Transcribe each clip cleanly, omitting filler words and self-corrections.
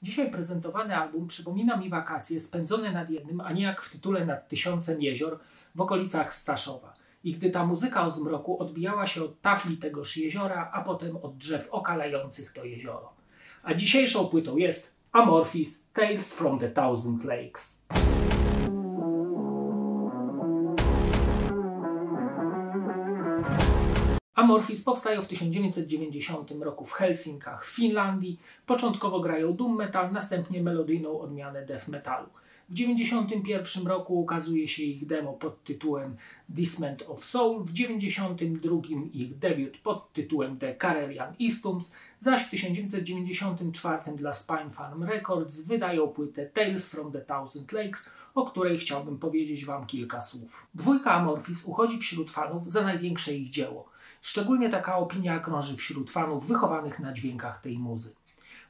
Dzisiaj prezentowany album przypomina mi wakacje spędzone nad jednym, a nie jak w tytule nad tysiącem jezior w okolicach Staszowa. I gdy ta muzyka o zmroku odbijała się od tafli tegoż jeziora, a potem od drzew okalających to jezioro. A dzisiejszą płytą jest Amorphis Tales from the Thousand Lakes. Amorphis powstają w 1990 roku w Helsinkach w Finlandii. Początkowo grają doom metal, następnie melodyjną odmianę death metalu. W 1991 roku ukazuje się ich demo pod tytułem Descent of Soul, w 1992 ich debiut pod tytułem The Karelian Istums, zaś w 1994 dla Spinefarm Records wydają płytę Tales from the Thousand Lakes, o której chciałbym powiedzieć Wam kilka słów. Dwójka Amorphis uchodzi wśród fanów za największe ich dzieło. Szczególnie taka opinia krąży wśród fanów wychowanych na dźwiękach tej muzy.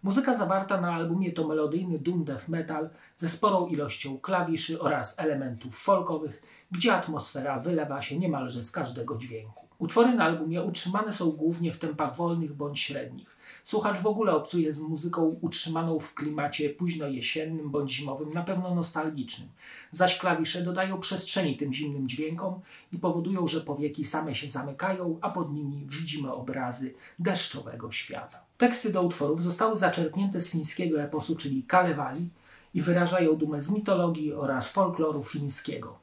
Muzyka zawarta na albumie to melodyjny doom death metal ze sporą ilością klawiszy oraz elementów folkowych, gdzie atmosfera wylewa się niemalże z każdego dźwięku. Utwory na albumie utrzymane są głównie w tempach wolnych bądź średnich. Słuchacz w ogóle obcuje z muzyką utrzymaną w klimacie późno jesiennym bądź zimowym, na pewno nostalgicznym. Zaś klawisze dodają przestrzeni tym zimnym dźwiękom i powodują, że powieki same się zamykają, a pod nimi widzimy obrazy deszczowego świata. Teksty do utworów zostały zaczerpnięte z fińskiego eposu, czyli Kalevala, i wyrażają dumę z mitologii oraz folkloru fińskiego.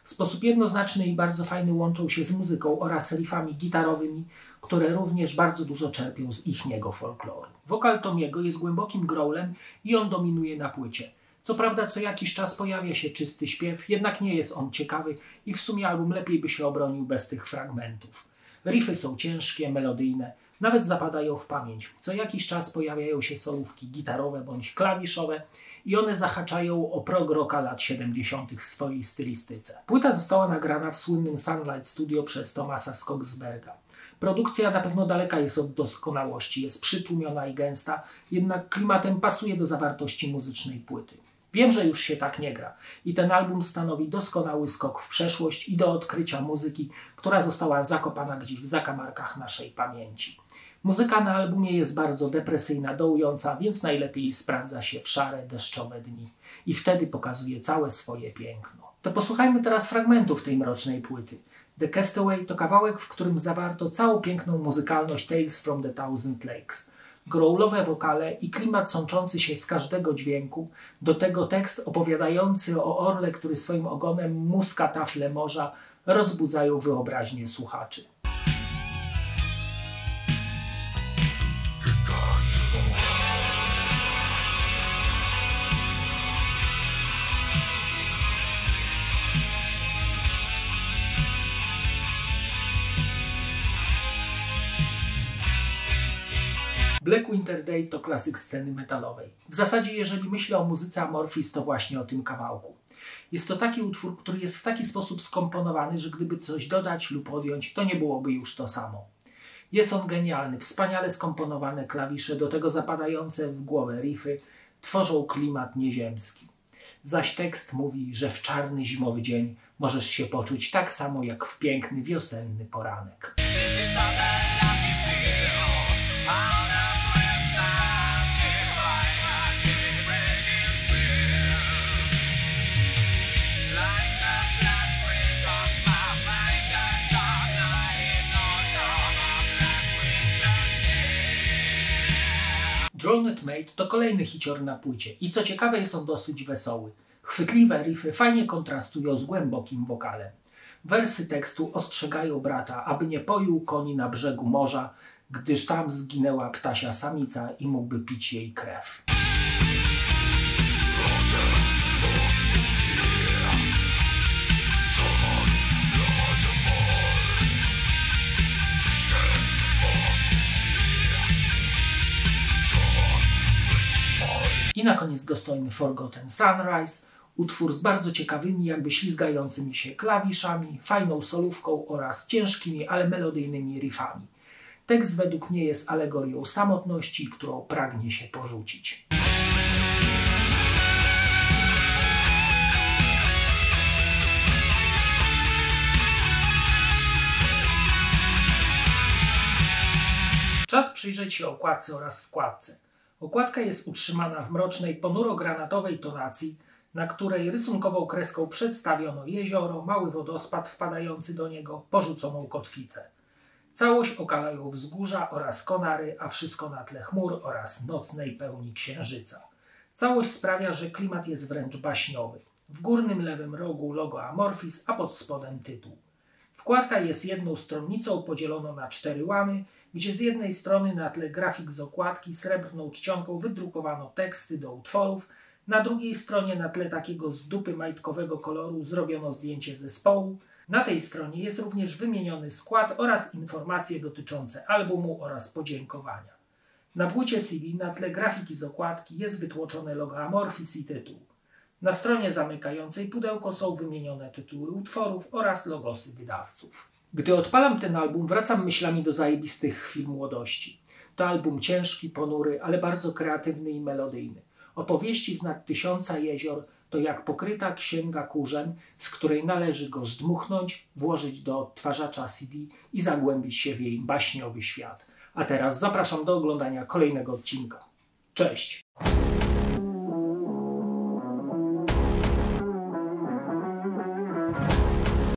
W sposób jednoznaczny i bardzo fajny łączą się z muzyką oraz riffami gitarowymi, które również bardzo dużo czerpią z ichniego folkloru. Wokal Tomiego jest głębokim growlem i on dominuje na płycie. Co prawda co jakiś czas pojawia się czysty śpiew, jednak nie jest on ciekawy i w sumie album lepiej by się obronił bez tych fragmentów. Riffy są ciężkie, melodyjne, nawet zapadają w pamięć. Co jakiś czas pojawiają się solówki gitarowe bądź klawiszowe i one zahaczają o prog rocka lat 70. w swojej stylistyce. Płyta została nagrana w słynnym Sunlight Studio przez Thomasa Skogsberga. Produkcja na pewno daleka jest od doskonałości, jest przytłumiona i gęsta, jednak klimatem pasuje do zawartości muzycznej płyty. Wiem, że już się tak nie gra i ten album stanowi doskonały skok w przeszłość i do odkrycia muzyki, która została zakopana gdzieś w zakamarkach naszej pamięci. Muzyka na albumie jest bardzo depresyjna, dołująca, więc najlepiej sprawdza się w szare, deszczowe dni i wtedy pokazuje całe swoje piękno. To posłuchajmy teraz fragmentów tej mrocznej płyty. The Castaway to kawałek, w którym zawarto całą piękną muzykalność Tales from the Thousand Lakes. Growlowe wokale i klimat sączący się z każdego dźwięku, do tego tekst opowiadający o orle, który swoim ogonem muska tafle morza, rozbudzają wyobraźnię słuchaczy. Black Winter Day to klasyk sceny metalowej. W zasadzie jeżeli myślę o muzyce Amorphis, to właśnie o tym kawałku. Jest to taki utwór, który jest w taki sposób skomponowany, że gdyby coś dodać lub odjąć, to nie byłoby już to samo. Jest on genialny, wspaniale skomponowane klawisze, do tego zapadające w głowę riffy, tworzą klimat nieziemski. Zaś tekst mówi, że w czarny zimowy dzień możesz się poczuć tak samo jak w piękny wiosenny poranek. Drowned Maid to kolejny hicior na płycie i co ciekawe jest on dosyć wesoły. Chwytliwe riffy fajnie kontrastują z głębokim wokalem. Wersy tekstu ostrzegają brata, aby nie poił koni na brzegu morza, gdyż tam zginęła ptasia samica i mógłby pić jej krew. I na koniec dostojny Forgotten Sunrise, utwór z bardzo ciekawymi, jakby ślizgającymi się klawiszami, fajną solówką oraz ciężkimi, ale melodyjnymi riffami. Tekst według mnie jest alegorią samotności, którą pragnie się porzucić. Czas przyjrzeć się okładce oraz wkładce. Okładka jest utrzymana w mrocznej, ponuro-granatowej tonacji, na której rysunkową kreską przedstawiono jezioro, mały wodospad wpadający do niego, porzuconą kotwicę. Całość okalają wzgórza oraz konary, a wszystko na tle chmur oraz nocnej pełni księżyca. Całość sprawia, że klimat jest wręcz baśniowy. W górnym lewym rogu logo Amorphis, a pod spodem tytuł. Wkładka jest jedną stronnicą podzieloną na 4 łamy, gdzie z jednej strony na tle grafik z okładki srebrną czcionką wydrukowano teksty do utworów, na drugiej stronie na tle takiego z dupy majtkowego koloru zrobiono zdjęcie zespołu. Na tej stronie jest również wymieniony skład oraz informacje dotyczące albumu oraz podziękowania. Na płycie CD na tle grafiki z okładki jest wytłoczone logo Amorphis i tytuł. Na stronie zamykającej pudełko są wymienione tytuły utworów oraz logosy wydawców. Gdy odpalam ten album, wracam myślami do zajebistych chwil młodości. To album ciężki, ponury, ale bardzo kreatywny i melodyjny. Opowieści z nad 1000 jezior to jak pokryta księga kurzem, z której należy go zdmuchnąć, włożyć do odtwarzacza CD i zagłębić się w jej baśniowy świat. A teraz zapraszam do oglądania kolejnego odcinka. Cześć!